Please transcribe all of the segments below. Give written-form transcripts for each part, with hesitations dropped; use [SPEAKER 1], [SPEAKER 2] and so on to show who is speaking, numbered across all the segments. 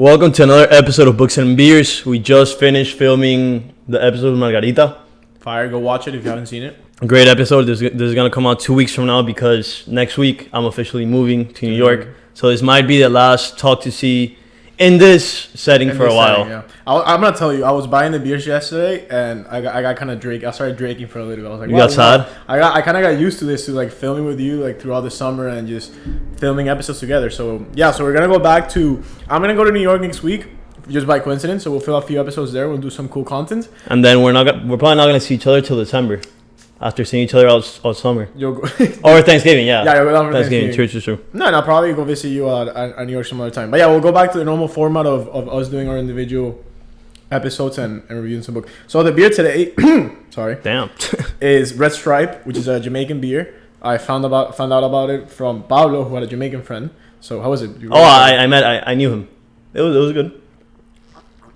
[SPEAKER 1] Welcome to another episode of Books and Beers. We just finished filming the episode with Margarita.
[SPEAKER 2] Fire, go watch it if you haven't seen it.
[SPEAKER 1] Great episode. This is going to come out 2 weeks from now because next week I'm officially moving to New York. So this might be the last talk to see in this setting for a while.
[SPEAKER 2] Yeah. I'm going to tell you, I was buying the beers yesterday and I got kind of drink. I started drinking for a little bit. I was like,
[SPEAKER 1] you got sad?
[SPEAKER 2] I kind of got used to this, to like filming with you like throughout the summer and just filming episodes together. So yeah, so we're going to go back to, I'm going to go to New York next week just by coincidence. So we'll film a few episodes there. We'll do some cool content.
[SPEAKER 1] And then we're probably not going to see each other till December. After seeing each other all summer. Or Thanksgiving, yeah.
[SPEAKER 2] Yeah, you'll go down for Thanksgiving.
[SPEAKER 1] True.
[SPEAKER 2] No, I'll probably go visit you at New York some other time. But yeah, we'll go back to the normal format of us doing our individual episodes and reviewing some books. So the beer today, is Red Stripe, which is a Jamaican beer. I found out about it from Pablo, who had a Jamaican friend. So how was it?
[SPEAKER 1] I knew him. It was good.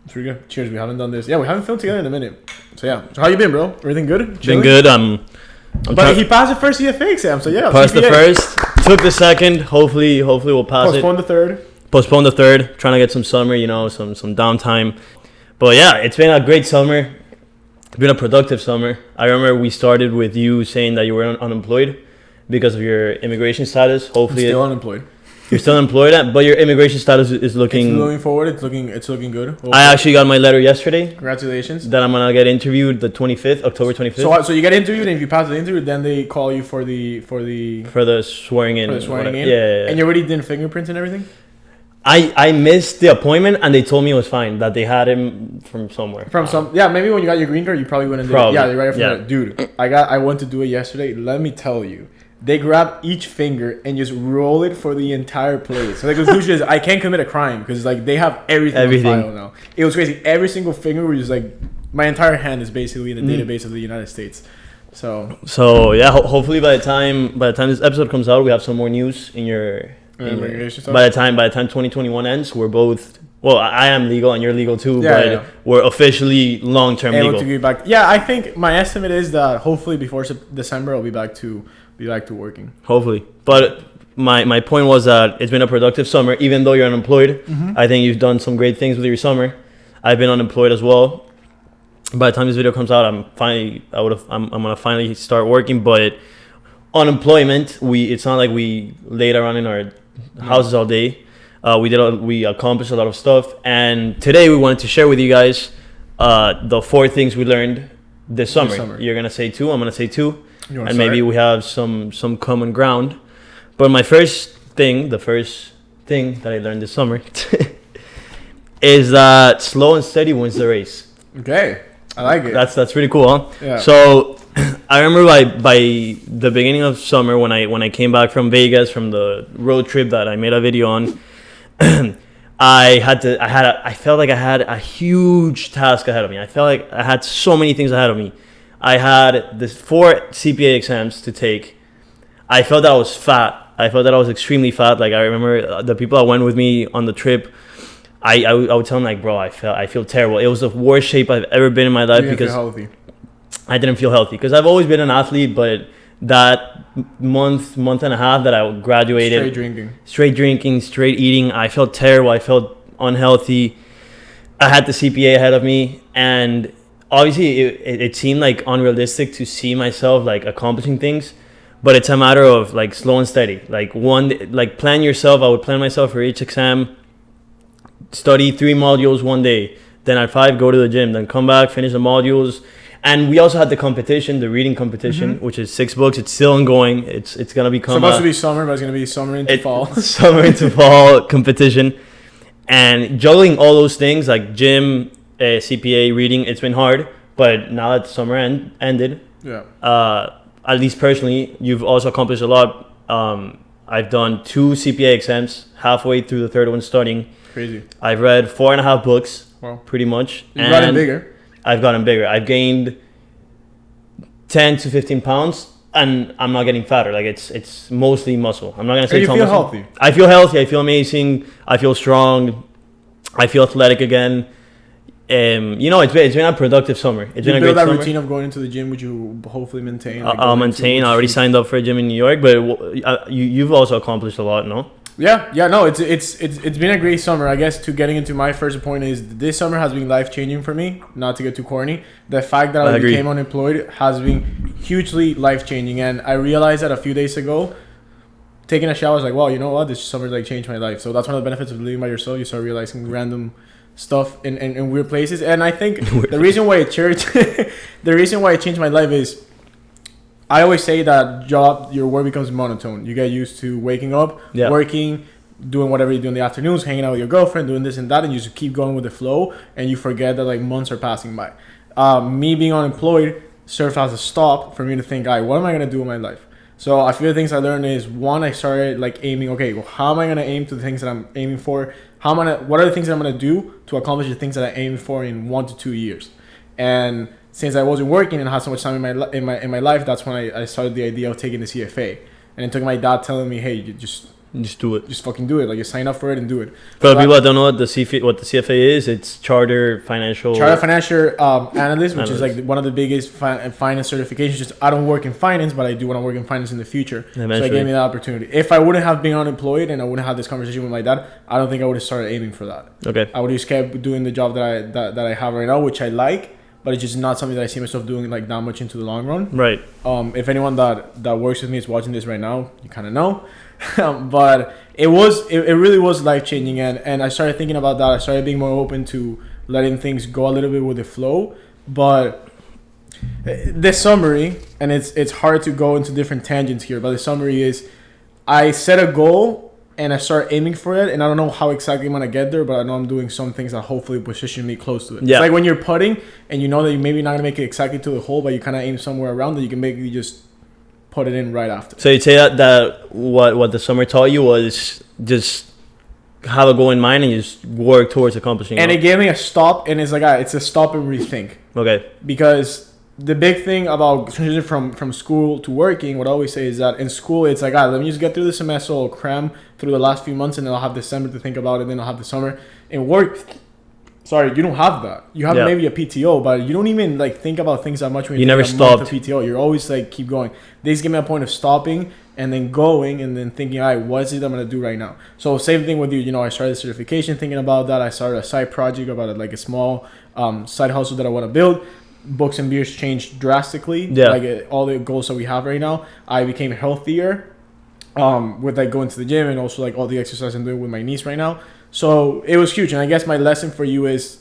[SPEAKER 2] It's pretty good. Cheers. We haven't done this. Yeah, we haven't filmed together in a minute. So yeah. So how you been, bro? Everything good?
[SPEAKER 1] Been good.
[SPEAKER 2] But he passed the first CFA exam, so yeah.
[SPEAKER 1] Passed CPA. The first, took the second. Hopefully we'll pass
[SPEAKER 2] Postpone the
[SPEAKER 1] third. Trying to get some summer, some downtime. But yeah, it's been a great summer. It's been a productive summer. I remember we started with you saying that you were unemployed because of your immigration status. Hopefully,
[SPEAKER 2] I'm still unemployed.
[SPEAKER 1] You're still employed, but your immigration status is looking...
[SPEAKER 2] It's moving forward. It's looking good. Hopefully.
[SPEAKER 1] I actually got my letter yesterday.
[SPEAKER 2] Congratulations.
[SPEAKER 1] That I'm going to get interviewed the 25th, October 25th.
[SPEAKER 2] So you get interviewed, and if you pass the interview, then they call you for the
[SPEAKER 1] swearing in.
[SPEAKER 2] Yeah. And you already did fingerprints and everything?
[SPEAKER 1] I missed the appointment, and they told me it was fine, that they had him from somewhere.
[SPEAKER 2] Maybe when you got your green card, you probably went and did it. Yeah, you're right after that. Dude, I went to do it yesterday. Let me tell you. They grab each finger and just roll it for the entire plate. So the conclusion is I can't commit a crime because like they have everything on file now. It was crazy. Every single finger was just like my entire hand is basically in the database of the United States. So
[SPEAKER 1] yeah, hopefully by the time this episode comes out, we have some more news in your by the time 2021 ends, we're both. Well, I am legal and you're legal too, we're officially long-term legal.
[SPEAKER 2] Able to get back. Yeah, I think my estimate is that hopefully before December I'll be back to working. Hopefully.
[SPEAKER 1] But my point was that it's been a productive summer, even though you're unemployed. Mm-hmm. I think you've done some great things with your summer. I've been unemployed as well. By the time this video comes out, I'm gonna finally start working. But unemployment, it's not like we laid around in our houses all day. We accomplished a lot of stuff, and today we wanted to share with you guys the 4 things we learned this summer. You're gonna say 2. I'm gonna say 2. And maybe we have some common ground. But the first thing that I learned this summer is that slow and steady wins the race.
[SPEAKER 2] Okay, I like it.
[SPEAKER 1] That's pretty cool, huh?
[SPEAKER 2] Yeah.
[SPEAKER 1] So I remember by the beginning of summer when I came back from Vegas from the road trip that I made a video on, I felt like I had a huge task ahead of me. I felt like I had so many things ahead of me. I had this 4 CPA exams to take. I felt that I was fat. I felt that I was extremely fat. Like I remember the people that went with me on the trip, I would tell them like, bro, I feel terrible. It was the worst shape I've ever been in my life because I didn't feel healthy. Because I've always been an athlete, but that month and a half that I graduated, straight drinking, straight eating, I felt terrible. I felt unhealthy. I had the CPA ahead of me, and obviously it seemed like unrealistic to see myself like accomplishing things, but it's a matter of like slow and steady. Like plan yourself. I would plan myself for each exam, study 3 modules one day, then at 5 go to the gym, then come back, finish the modules. And we also had the competition, the reading competition, which is 6 books. It's still ongoing. It's gonna become
[SPEAKER 2] supposed to be summer, but it's gonna be summer into fall.
[SPEAKER 1] Summer into fall competition, and juggling all those things like gym, CPA, reading. It's been hard, but now that summer ended, at least personally, you've also accomplished a lot. I've done 2 CPA exams, halfway through the 3rd one starting.
[SPEAKER 2] Crazy.
[SPEAKER 1] I've read 4.5 books, pretty much.
[SPEAKER 2] You've gotten bigger.
[SPEAKER 1] I've gotten bigger. I've gained 10 to 15 pounds, and I'm not getting fatter. Like it's mostly muscle. I'm not gonna say.
[SPEAKER 2] You feel healthy.
[SPEAKER 1] I feel healthy. I feel amazing. I feel strong. I feel athletic again. It's been a productive summer. It's been a great summer. You build that
[SPEAKER 2] routine of going into the gym, which you hopefully maintain.
[SPEAKER 1] I'll maintain. I already signed up for a gym in New York, but you've also accomplished a lot, no?
[SPEAKER 2] No, it's been a great summer. I guess to getting into my first point is this summer has been life changing for me. Not to get too corny, the fact that I became unemployed has been hugely life changing, and I realized that a few days ago. Taking a shower, I was like, wow, you know what? This summer's like changed my life. So that's one of the benefits of living by yourself. You start realizing random stuff in weird places. And I think the reason why it changed my life is I always say that your work becomes monotone. You get used to waking up, working, doing whatever you do in the afternoons, hanging out with your girlfriend, doing this and that, and you just keep going with the flow, and you forget that like months are passing by. Me being unemployed served as a stop for me to think, what am I gonna do in my life? So a few things I learned is, one, I started like aiming, how am I going to aim to the things that I'm aiming for? What are the things that I'm going to do to accomplish the things that I aim for in 1 to 2 years? And since I wasn't working and had so much time in my life, that's when I started the idea of taking the CFA. And it took my dad telling me, hey, you just do it. Just fucking do it. Like, you sign up for it and do it.
[SPEAKER 1] For people that don't know what the CFA is, it's Charter Financial
[SPEAKER 2] Analyst, which is like one of the biggest finance certifications. Just I don't work in finance, but I do want to work in finance in the future. Eventually. So it gave me that opportunity. If I wouldn't have been unemployed and I wouldn't have this conversation with my dad, I don't think I would have started aiming for that. Okay. I would have just kept doing the job that I have right now, which I like, but it's just not something that I see myself doing like that much into the long run. Right. If anyone that works with me is watching this right now, you kind of know. But it really was life changing, and I started thinking about that. I started being more open to letting things go a little bit with the flow. But the summary, and it's hard to go into different tangents here, but the summary is I set a goal and I start aiming for it, and I don't know how exactly I'm gonna get there, but I know I'm doing some things that hopefully position me close to it. Yeah. It's like when you're putting and you know that you're maybe not gonna make it exactly to the hole, but you kind of aim somewhere around that you can maybe just put it in right after.
[SPEAKER 1] So you'd say that what the summer taught you was just have a goal in mind and you just work towards accomplishing it.
[SPEAKER 2] And it gave me a stop, and it's like it's a stop and rethink. Okay. Because the big thing about transition from school to working, what I always say is that in school it's like, let me just get through the semester, I'll cram through the last few months, and then I'll have December to think about it, then I'll have the summer. In work, you don't have that. You have maybe a PTO, but you don't even like think about things that much when you never stop the PTO. You're always like keep going. This gave me a point of stopping and then going and then thinking, what is it I'm gonna do right now? So same thing with you. You know, I started certification thinking about that. I started a side project about it, like a small side hustle that I want to build. Books and beers changed drastically. Yeah. Like all the goals that we have right now. I became healthier with like going to the gym and also like all the exercise I'm doing with my niece right now. So it was huge. And I guess my lesson for you is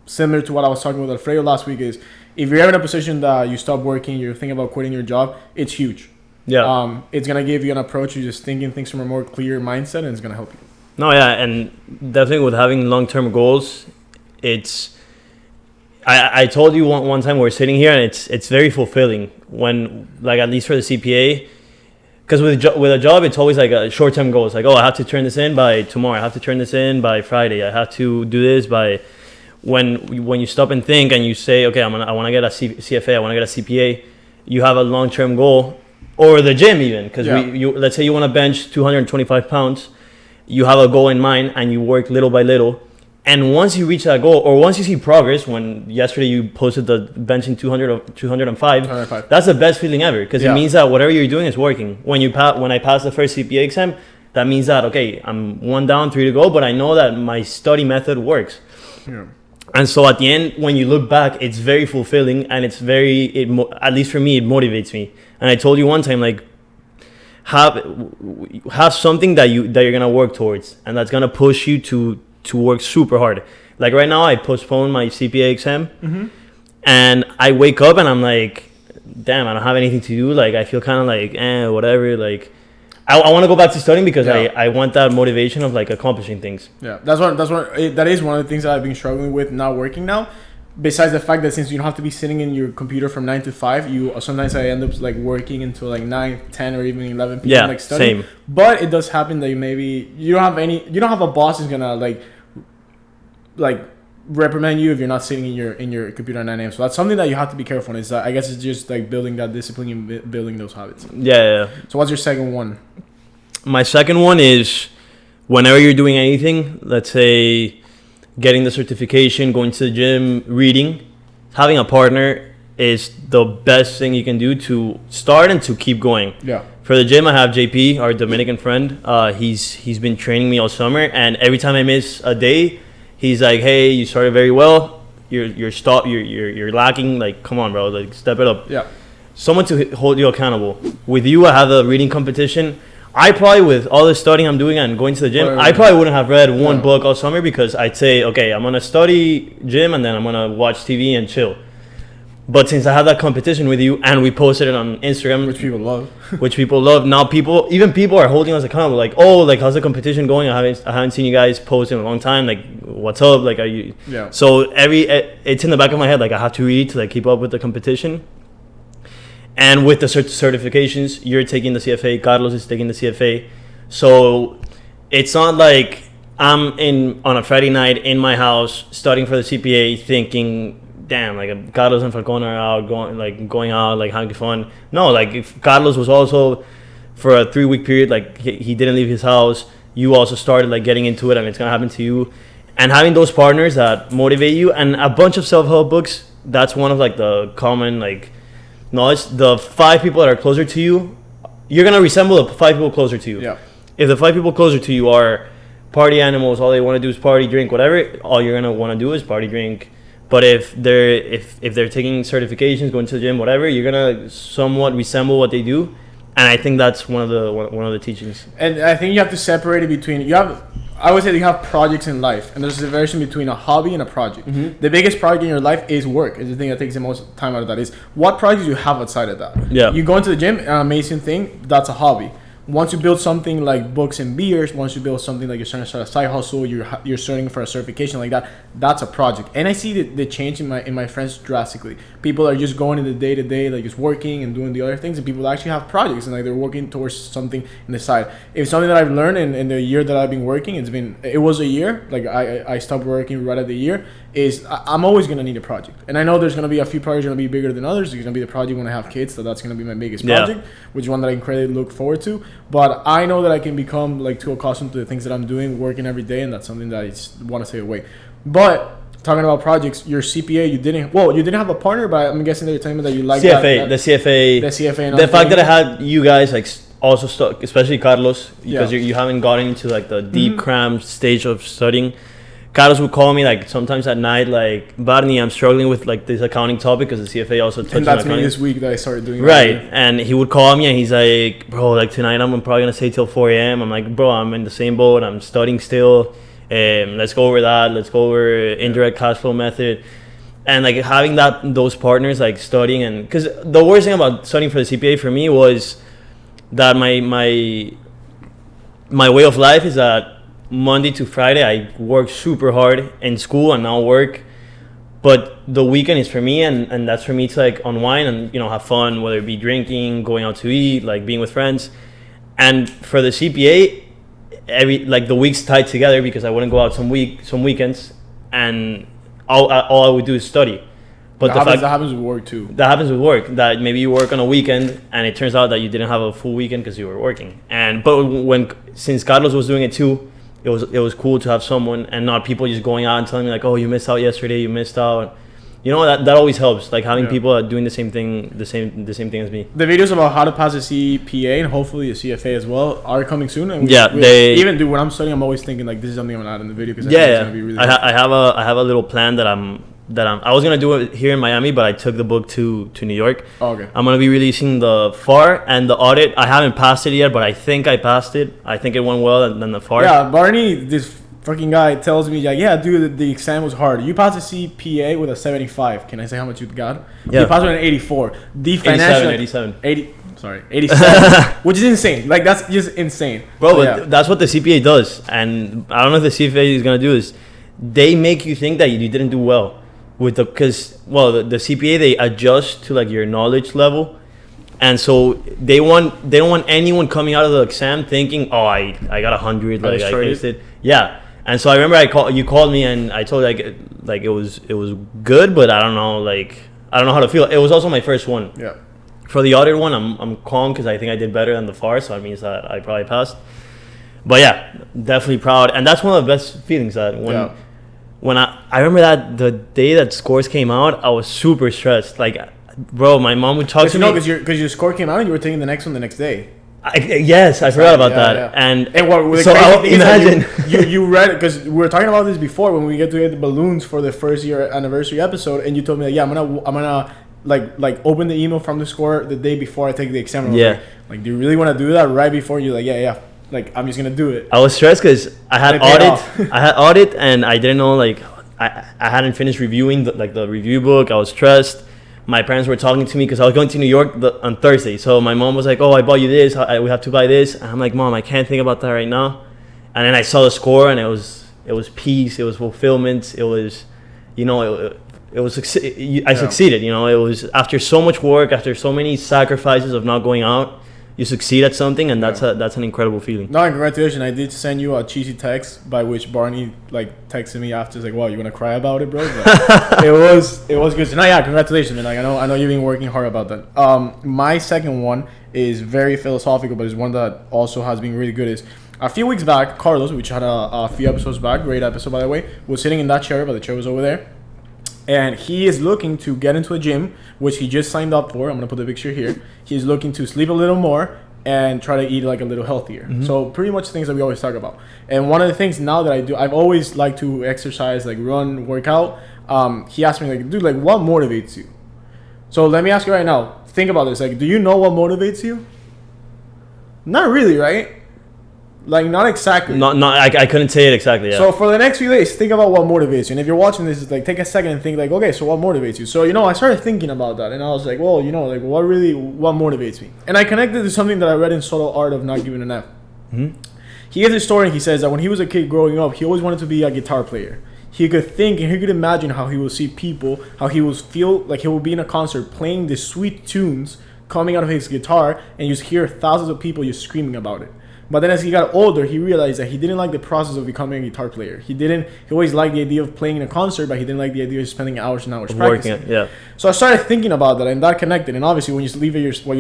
[SPEAKER 2] similar to what I was talking with Alfredo last week is if you're ever in a position that you stop working, you're thinking about quitting your job, it's huge. Yeah. It's going to give you an approach. You're just thinking things from a more clear mindset, and it's going to help you.
[SPEAKER 1] No, yeah. And definitely with having long-term goals, it's... I told you one time we were sitting here, and it's very fulfilling when, like, at least for the CPA, because with a job, it's always like a short-term goal. It's like, I have to turn this in by tomorrow. I have to turn this in by Friday. I have to do this by... When you stop and think and you say, okay, I want to get a CFA, I want to get a CPA, you have a long-term goal, or the gym even, because let's say you want to bench 225 pounds, you have a goal in mind and you work little by little. And once you reach that goal, or once you see progress, when yesterday you posted the benching 205, that's the best feeling ever, because it means that whatever you're doing is working. When I passed the first CPA exam, that means that, okay, I'm 1 down, 3 to go, but I know that my study method works. Yeah. And so at the end, when you look back, it's very fulfilling, and it's at least for me, it motivates me. And I told you one time, like, have something that you're gonna work towards, and that's gonna push you to work super hard. Like right now, I postponed my CPA exam, and I wake up and I'm like, damn, I don't have anything to do. Like I feel kind of like, whatever. Like I want to go back to studying because I want that motivation of like accomplishing things. Yeah,
[SPEAKER 2] that is one of the things that I've been struggling with not working now. Besides the fact that since you don't have to be sitting in your computer from 9 to 5, sometimes I end up like working until like 9, 10, or even 11 p.m. like studying. Same. But it does happen that you don't have a boss who's gonna like reprimand you if you're not sitting in your computer at 9 a.m. So that's something that you have to be careful on. I guess it's just like building that discipline and building those habits. Yeah. So what's your second one?
[SPEAKER 1] My second one is whenever you're doing anything, let's say getting the certification, going to the gym, reading, having a partner is the best thing you can do to start and to keep going. Yeah. For the gym, I have JP, our Dominican friend. He's been training me all summer, and every time I miss a day, he's like, "Hey, you started very well. You're lacking. Like, come on, bro. Like, step it up."
[SPEAKER 2] Yeah.
[SPEAKER 1] Someone to hold you accountable. With you, I have a reading competition. I probably, with all the studying I'm doing and going to the gym, I probably wouldn't have read one book all summer because I'd say, okay, I'm gonna study gym and then I'm gonna watch TV and chill. But since I have that competition with you and we posted it on Instagram,
[SPEAKER 2] which people love,
[SPEAKER 1] now people are holding us accountable. Like, oh, like how's the competition going? I haven't seen you guys post in a long time. Like, what's up? Like, are you?
[SPEAKER 2] Yeah.
[SPEAKER 1] So it's in the back of my head. Like, I have to read to like keep up with the competition. And with the certifications, you're taking the CFA. Carlos is taking the CFA. So it's not like I'm on a Friday night in my house studying for the CPA, thinking, damn, like Carlos and Falcon are out going out, like having fun. No, like if Carlos was also for a 3-week period, like he didn't leave his house. You also started like getting into it, and it's gonna happen to you. And having those partners that motivate you, and a bunch of self-help books. That's one of like the common like knowledge. The 5 people that are closer to you, you're gonna resemble the 5 people closer to you.
[SPEAKER 2] Yeah.
[SPEAKER 1] If the 5 people closer to you are party animals, all they want to do is party, drink, whatever. All you're gonna want to do is party, drink. But if they're taking certifications, going to the gym, whatever, you're gonna somewhat resemble what they do, and I think that's one of the teachings.
[SPEAKER 2] And I think you have to separate it between I would say you have projects in life, and there's a variation between a hobby and a project. Mm-hmm. The biggest project in your life is work. Is the thing that takes the most time out of that. Is what projects you have outside of that.
[SPEAKER 1] Yeah.
[SPEAKER 2] You go into the gym, an amazing thing. That's a hobby. Once you build something like books and beers, once you build something like you're starting to start a side hustle, you're starting for a certification like that, that's a project. And I see the change in my friends drastically. People are just going in the day to day, like just working and doing the other things, and people actually have projects and like they're working towards something in the side. It's something that I've learned in the year that I've been working. It was a year. Like I stopped working right at the year. I'm always gonna need a project, and I know there's gonna be a few projects gonna be bigger than others. There's gonna be the project when I have kids, so that's gonna be my biggest project, which is one that I incredibly look forward to. But I know that I can become like too accustomed to the things that I'm doing, working every day, and that's something that I just want to stay away. But talking about projects, your CPA, you didn't have a partner, but I'm guessing that you're telling me that you like
[SPEAKER 1] CFA, the CFA, and the fact that I had you guys like also stuck, especially Carlos, because you haven't gotten into like the deep cram stage of studying. Carlos would call me like sometimes at night, like, Barney, I'm struggling with like this accounting topic because the CFA also touches on accounting.
[SPEAKER 2] And that's me this week that I started doing
[SPEAKER 1] right. And he would call me and he's like, bro, like tonight I'm probably gonna stay till 4 a.m. I'm like, bro, I'm in the same boat. I'm studying still. Let's go over that. Let's go over indirect cash flow method. And like having those partners like studying, and because the worst thing about studying for the CPA for me was that my way of life is that Monday to Friday I work super hard in school and now work, but the weekend is for me, and that's for me to like unwind and have fun, whether it be drinking, going out to eat, like being with friends. And for the CPA, the weeks tied together because I wouldn't go out some weekends, and all I would do is study. But
[SPEAKER 2] that happens with work too.
[SPEAKER 1] That happens with work. That maybe you work on a weekend and it turns out that you didn't have a full weekend because you were working. But since Carlos was doing it too, it was cool to have someone and not people just going out and telling me like, oh, you missed out yesterday, you missed out. That always helps. Like having people doing the same thing as me.
[SPEAKER 2] The videos about how to pass the CPA and hopefully the CFA as well are coming soon. And when I'm studying, I'm always thinking like this is something I'm gonna add in the video because it's gonna be really.
[SPEAKER 1] I have a little plan that I was gonna do it here in Miami, but I took the book to New York.
[SPEAKER 2] Oh, okay.
[SPEAKER 1] I'm gonna be releasing the FAR and the audit. I haven't passed it yet, but I think I passed it. I think it went well, and then the FAR.
[SPEAKER 2] Yeah, Barney, this fucking guy tells me like, yeah, dude, the exam was hard. You passed the CPA with a 75. Can I say how much you got?
[SPEAKER 1] Yeah.
[SPEAKER 2] You passed with an 84. The financial
[SPEAKER 1] 87.
[SPEAKER 2] 87, which is insane. Like that's just insane,
[SPEAKER 1] bro. But that's what the CPA does, and I don't know if the CPA is gonna do this. They make you think that you didn't do well the CPA, they adjust to like your knowledge level, and so they don't want anyone coming out of the exam thinking, oh, I got 100, like I aced it. Yeah. And so I remember you called me and I told you like it was good, but I don't know how to feel. It was also my first one.
[SPEAKER 2] Yeah.
[SPEAKER 1] For the audit one, I'm calm because I think I did better than the FAR, so that means that I probably passed. But yeah, definitely proud, and that's one of the best feelings that when I remember that the day that scores came out, I was super stressed. Like, bro, my mom would talk to me.
[SPEAKER 2] No, because your score came out and you were taking the next one the next day.
[SPEAKER 1] Yes, I forgot about that.
[SPEAKER 2] Yeah.
[SPEAKER 1] And
[SPEAKER 2] what
[SPEAKER 1] so imagine
[SPEAKER 2] you read it because we were talking about this before when we get to get the balloons for the first year anniversary episode, and you told me like, yeah, I'm gonna like open the email from the score the day before I take the exam.
[SPEAKER 1] Yeah.
[SPEAKER 2] Like, do you really want to do that right before you like yeah. Like, I'm just gonna do it.
[SPEAKER 1] I was stressed because I had audit and I didn't know, like, I hadn't finished reviewing the review book. I was stressed. My parents were talking to me because I was going to New York on Thursday. So my mom was like, "Oh, I bought you this. We have to buy this." And I'm like, "Mom, I can't think about that right now." And then I saw the score, and it was peace. It was fulfillment. It was, I succeeded. It was after so much work, after so many sacrifices of not going out. You succeed at something, and that's an incredible feeling.
[SPEAKER 2] No, congratulations! I did send you a cheesy text by which Barney texted me after. He's like, "Wow, you gonna cry about it, bro?" But it was good. So, no, yeah, congratulations, man. Like, I know you've been working hard about that. My second one is very philosophical, but it's one that also has been really good. Is a few weeks back, Carlos, which had a few episodes back, great episode by the way, was sitting in that chair, but the chair was over there. And he is looking to get into a gym, which he just signed up for. I'm going to put the picture here. He's looking to sleep a little more and try to eat like a little healthier. Mm-hmm. So pretty much things that we always talk about. And one of the things now that I do, I've always liked to exercise, like run, work out. He asked me like, dude, like what motivates you? So let me ask you right now, think about this. Like, do you know what motivates you? Not really, right? Like, not exactly.
[SPEAKER 1] I couldn't say it exactly. Yeah.
[SPEAKER 2] So for the next few days, think about what motivates you. And if you're watching this, like, take a second and think, like, okay, so what motivates you? So, I started thinking about that. And I was like, well, like, what motivates me? And I connected to something that I read in Subtle Art of Not Giving an F. Mm-hmm. He gives a story, and he says that when he was a kid growing up, he always wanted to be a guitar player. He could think and he could imagine how he would see people, how he would feel like he would be in a concert playing these sweet tunes coming out of his guitar, and you just hear thousands of people just screaming about it. But then as he got older, he realized that he didn't like the process of becoming a guitar player. He always liked the idea of playing in a concert, but he didn't like the idea of spending hours and hours practicing.
[SPEAKER 1] Yeah.
[SPEAKER 2] So I started thinking about that, and that connected. And obviously, when you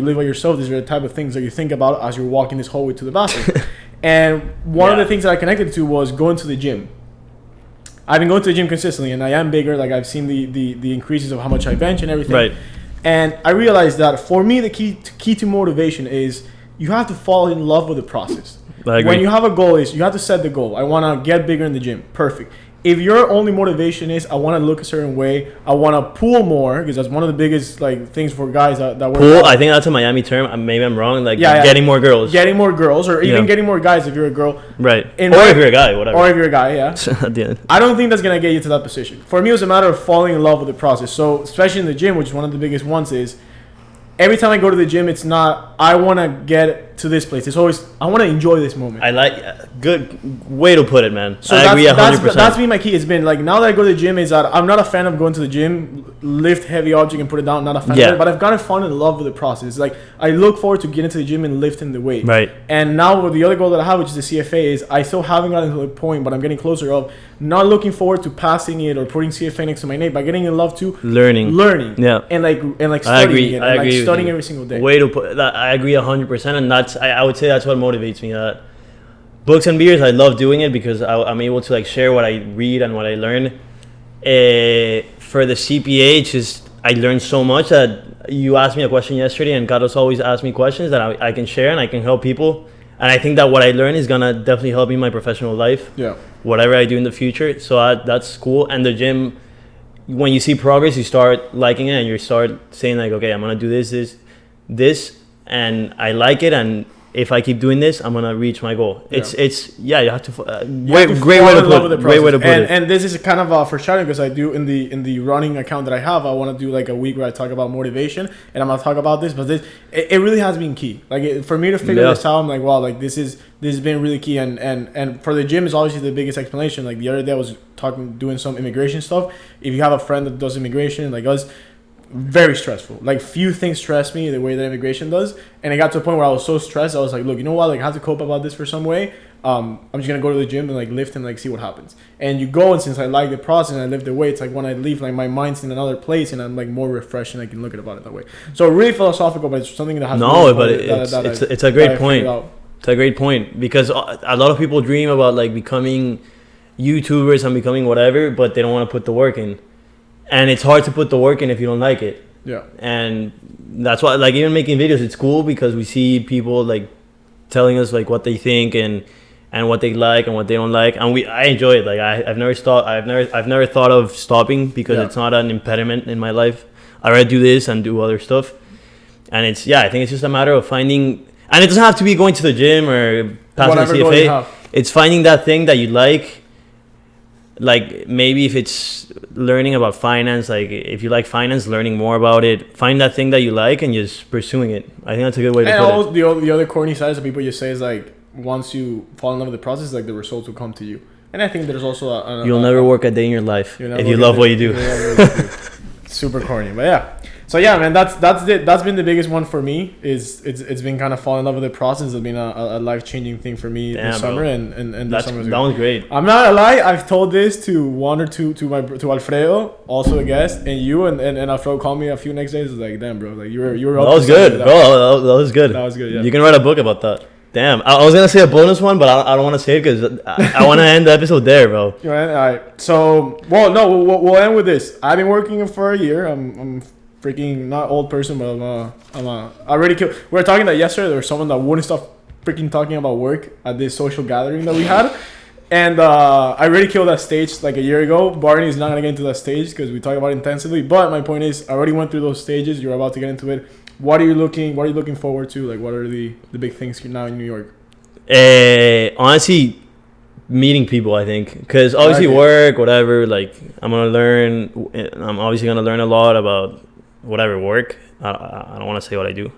[SPEAKER 2] live by yourself, these are the type of things that you think about as you're walking this hallway to the bathroom. And one of the things that I connected to was going to the gym. I've been going to the gym consistently, and I am bigger. Like, I've seen the increases of how much I bench and everything.
[SPEAKER 1] Right.
[SPEAKER 2] And I realized that for me, the key to motivation is you have to fall in love with the process.
[SPEAKER 1] I agree.
[SPEAKER 2] When you have a goal, you have to set the goal. I want to get bigger in the gym. Perfect. If your only motivation is I want to look a certain way, I want to pull more, because that's one of the biggest things for guys that work
[SPEAKER 1] pull.
[SPEAKER 2] out.
[SPEAKER 1] I think that's a Miami term. Maybe I'm wrong. Getting more girls.
[SPEAKER 2] Getting more girls, or even getting more guys if you're a girl.
[SPEAKER 1] Right. Or if you're a guy, whatever.
[SPEAKER 2] Or if you're a guy, yeah.
[SPEAKER 1] At the end.
[SPEAKER 2] I don't think that's gonna get you to that position. For me, it was a matter of falling in love with the process. So especially in the gym, which is one of the biggest ones, is every time I go to the gym, it's not I want to get to this place. It's always I want to enjoy this moment.
[SPEAKER 1] I like good way to put it, man.
[SPEAKER 2] So
[SPEAKER 1] I agree 100%.
[SPEAKER 2] That's been my key. It's been like now that I go to the gym, is that I'm not a fan of going to the gym, lift heavy object and put it down. Not a fan of it, but I've gotten fallen in love with the process. Like I look forward to getting to the gym and lifting the weight.
[SPEAKER 1] Right.
[SPEAKER 2] And now with the other goal that I have, which is the CFA, is I still haven't gotten to the point, but I'm getting closer of not looking forward to passing it or putting CFA next to my name, but getting in love to learning.
[SPEAKER 1] Yeah.
[SPEAKER 2] And studying
[SPEAKER 1] I agree.
[SPEAKER 2] it.
[SPEAKER 1] I agree.
[SPEAKER 2] Studying every single day.
[SPEAKER 1] Way to put that. I agree 100%, and I would say that's what motivates me. Books and beers, I love doing it because I'm able to share what I read and what I learn. For the CPA, it's just I learned so much that you asked me a question yesterday, and Carlos always asks me questions that I can share and I can help people. And I think that what I learn is gonna definitely help me in my professional life.
[SPEAKER 2] Yeah.
[SPEAKER 1] Whatever I do in the future, so that's cool. And the gym, when you see progress, you start liking it, and you start saying okay, I'm gonna do this, and I like it, and if I keep doing this, I'm gonna reach my goal. You have to. Great way to put it.
[SPEAKER 2] And this is kind of a foreshadowing because I do in the running account that I have. I want to do a week where I talk about motivation, and I'm gonna talk about this. But it really has been key. For me to figure this out, I'm like, wow, this has been really key. And for the gym is obviously the biggest explanation. The other day I was doing some immigration stuff. If you have a friend that does immigration like us. Very stressful. Few things stress me the way that immigration does, and it got to a point where I was so stressed. I was like, look, you know what? I have to cope about this for some way. I'm just gonna go to the gym and lift and see what happens. And you go, and since I like the process and I lift the weights, when I leave, my mind's in another place, and I'm more refreshed, and I can look at about it that way. So really philosophical, but it's something that has
[SPEAKER 1] it's a great point. It's a great point because a lot of people dream about becoming YouTubers and becoming whatever, but they don't want to put the work in. And it's hard to put the work in if you don't like it.
[SPEAKER 2] Yeah.
[SPEAKER 1] And that's why, even making videos, it's cool because we see people telling us like what they think and what they like and what they don't like, and I enjoy it. Like I've never thought of stopping because it's not an impediment in my life. I rather do this and do other stuff, and I think it's just a matter of finding, and it doesn't have to be going to the gym or passing the CFA. It's finding that thing that you like. Like maybe if it's learning about finance, like if you like finance, learning more about it, find that thing that you like and just pursuing it. I think that's a good way to put it.
[SPEAKER 2] And the other corny side that people just say is like, once you fall in love with the process, like the results will come to you. And I think there's also
[SPEAKER 1] you'll never work a day in your life if you love what you do.
[SPEAKER 2] Super corny, but yeah. So yeah, man, that's been the biggest one for me. It's been kind of falling in love with the process. It's been a life-changing thing for me this summer, and this summer was
[SPEAKER 1] that one's great.
[SPEAKER 2] I'm not gonna lie, I've told this to one or two to Alfredo, also a guest, and you and Alfredo called me a few next days. Like, damn, bro, like you were.
[SPEAKER 1] That was good, bro. That was good.
[SPEAKER 2] That was good. Yeah.
[SPEAKER 1] You can write a book about that. Damn, I was gonna say a bonus one, but I don't want to say it because I want to end the episode there, bro.
[SPEAKER 2] Right. All right. So, we'll end with this. I've been working for a year. I'm freaking not old person, but I already killed. We were talking that yesterday. There was someone that wouldn't stop freaking talking about work at this social gathering that we had, and I already killed that stage like a year ago. Barney is not gonna get into that stage because we talk about it intensively. But my point is, I already went through those stages. You're about to get into it. What are you looking forward to? Like, what are the big things now in New York?
[SPEAKER 1] Honestly, meeting people, I think, because obviously work, whatever. Like, I'm obviously gonna learn a lot about whatever work. I don't want to say what I do,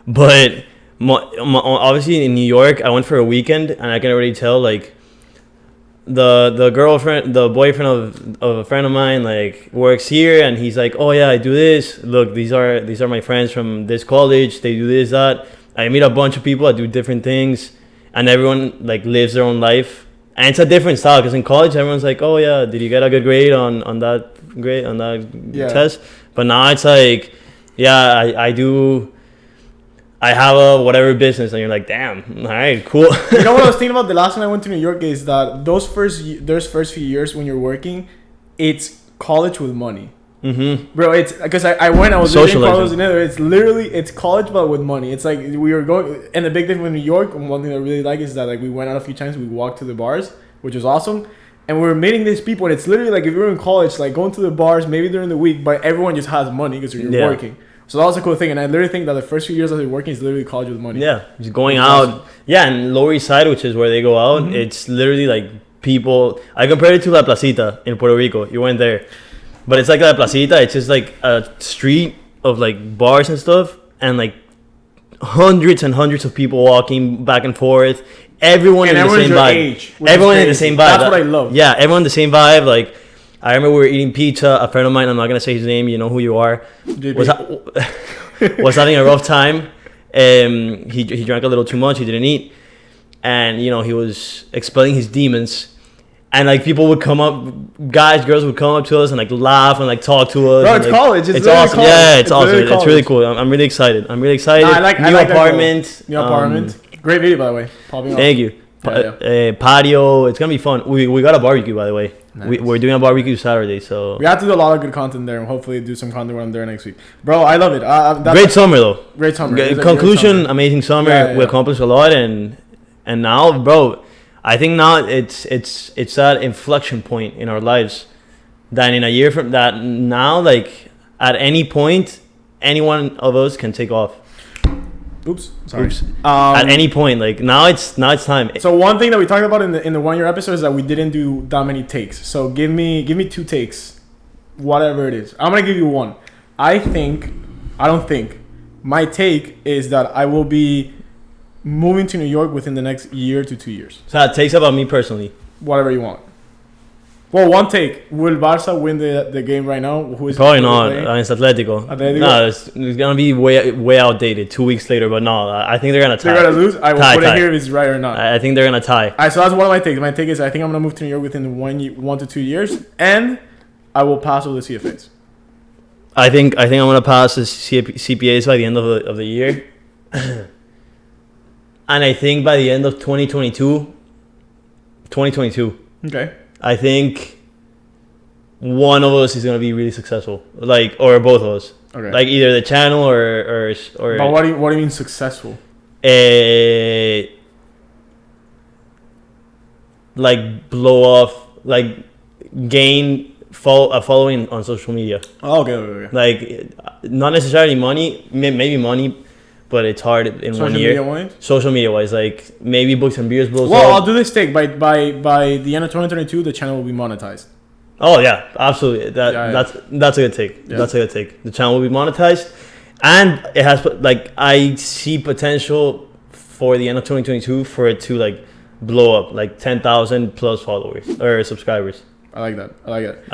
[SPEAKER 1] but obviously in New York, I went for a weekend, and I can already tell like the boyfriend of a friend of mine like works here, and he's like, oh yeah, I do this. Look, these are my friends from this college. They do this, that. I meet a bunch of people that do different things, and everyone like lives their own life. And it's a different style because in college, everyone's like, oh yeah, did you get a good grade on that test? But now it's like, yeah, I do. I have a whatever business, and you're like, damn, all right, cool.
[SPEAKER 2] You know what I was thinking about the last time I went to New York is that those first few years when you're working, it's college with money.
[SPEAKER 1] Mm-hmm.
[SPEAKER 2] Bro, it's because I was living Carlos and it's college but with money. It's like we were going, and the big thing with New York, one thing I really like is that like we went out a few times, we walked to the bars, which was awesome. And we were meeting these people, and it's literally like if you're in college, like going to the bars maybe during the week, but everyone just has money because you're working. So that was a cool thing, and I literally think that the first few years of working is literally college with money.
[SPEAKER 1] Yeah, just going out. Yeah, and Lower East Side, which is where they go out, it's literally like people. I compared it to La Placita in Puerto Rico. You went there, but it's like La Placita. It's just like a street of like bars and stuff, and like hundreds and hundreds of people walking back and forth. Everyone in the same vibe. Everyone in the same vibe.
[SPEAKER 2] That's what I love.
[SPEAKER 1] Yeah, everyone in the same vibe. Like, I remember we were eating pizza. A friend of mine, I'm not gonna say his name. You know who you are. Was having a rough time. He drank a little too much. He didn't eat, and you know he was expelling his demons. And like people would come up, girls would come up to us and like laugh and like talk to us.
[SPEAKER 2] Bro, it's
[SPEAKER 1] like,
[SPEAKER 2] college.
[SPEAKER 1] It's awesome.
[SPEAKER 2] College.
[SPEAKER 1] Yeah, it's awesome. It's really cool. I'm really excited. Nah,
[SPEAKER 2] I like
[SPEAKER 1] new apartment.
[SPEAKER 2] New apartment. Great video, by the way.
[SPEAKER 1] Thank you. Patio. It's gonna be fun. We got a barbecue, by the way. Nice. We're doing a barbecue Saturday, so
[SPEAKER 2] we have to do a lot of good content there, and hopefully do some content when I'm there next week. Bro, I love it.
[SPEAKER 1] Great summer though.
[SPEAKER 2] Great summer.
[SPEAKER 1] Conclusion, amazing summer. Yeah. We accomplished a lot, and now, bro, I think now it's that inflection point in our lives that in a year from that now, like at any point, any one of us can take off.
[SPEAKER 2] Oops, sorry.
[SPEAKER 1] At any point, like now it's time.
[SPEAKER 2] So one thing that we talked about in the 1 year episode is that we didn't do that many takes. So give me 2 takes, whatever it is. I'm gonna give you one. My take is that I will be moving to New York within the next year to 2 years.
[SPEAKER 1] So that takes about me personally.
[SPEAKER 2] Whatever you want. Well, one take. Will Barca win the game right now? Who is
[SPEAKER 1] probably not. It's Atletico. No, it's gonna be way outdated 2 weeks later. But no, I think they're gonna tie.
[SPEAKER 2] They're gonna lose. I will put it here if it's right or not.
[SPEAKER 1] I think they're gonna tie.
[SPEAKER 2] Alright, so that's one of my takes. My take is I think I'm gonna move to New York within 1 to 2 years, and I will pass all the CFAs.
[SPEAKER 1] I think I'm gonna pass the CPAs by the end of the year, and I think by the end of 2022.
[SPEAKER 2] Okay.
[SPEAKER 1] I think one of us is gonna be really successful, like, or both of us.
[SPEAKER 2] Okay.
[SPEAKER 1] Like either the channel or.
[SPEAKER 2] But what do you mean successful?
[SPEAKER 1] like blow off, like gain a following on social media.
[SPEAKER 2] Oh, okay.
[SPEAKER 1] Like not necessarily money, maybe money, but it's hard in
[SPEAKER 2] social
[SPEAKER 1] 1 year.
[SPEAKER 2] Media wise?
[SPEAKER 1] Social media wise, like maybe Books and Beers blows
[SPEAKER 2] Well,
[SPEAKER 1] up.
[SPEAKER 2] I'll do this take by the end of 2022, the channel will be monetized.
[SPEAKER 1] Oh yeah, absolutely. That's a good take.
[SPEAKER 2] Yeah.
[SPEAKER 1] That's a good take. The channel will be monetized, and it has like I see potential for the end of 2022 for it to like blow up like 10,000 plus followers or subscribers.
[SPEAKER 2] I like that. I like it.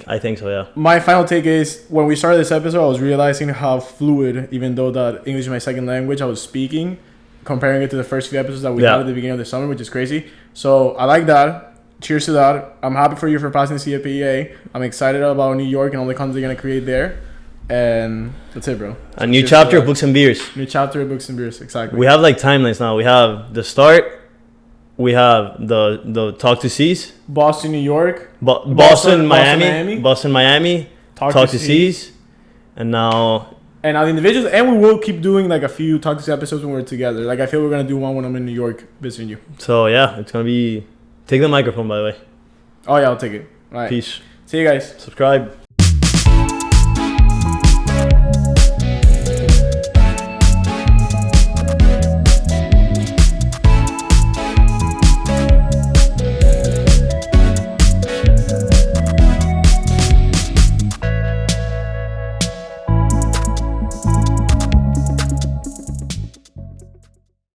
[SPEAKER 1] I think so. Yeah.
[SPEAKER 2] My final take is when we started this episode, I was realizing how fluid, even though that English is my second language, I was speaking, comparing it to the first few episodes that we had at the beginning of the summer, which is crazy. So I like that. Cheers to that. I'm happy for you for passing CFPA. I'm excited about New York and all the content they're gonna create there. And that's it, bro.
[SPEAKER 1] A new chapter of Books and Beers.
[SPEAKER 2] New chapter of Books and Beers, exactly.
[SPEAKER 1] We have like timelines now. We have the start. We have the Talk to Seas.
[SPEAKER 2] Boston, New York.
[SPEAKER 1] Boston, Miami. Boston, Miami. Talk to Seas. And now
[SPEAKER 2] the individuals. And we will keep doing like a few Talk to Seas episodes when we're together. Like I feel we're going to do one when I'm in New York visiting you.
[SPEAKER 1] So yeah, it's going to be... Take the microphone, by the way.
[SPEAKER 2] Oh yeah, I'll take it. All right.
[SPEAKER 1] Peace.
[SPEAKER 2] See you guys.
[SPEAKER 1] Subscribe.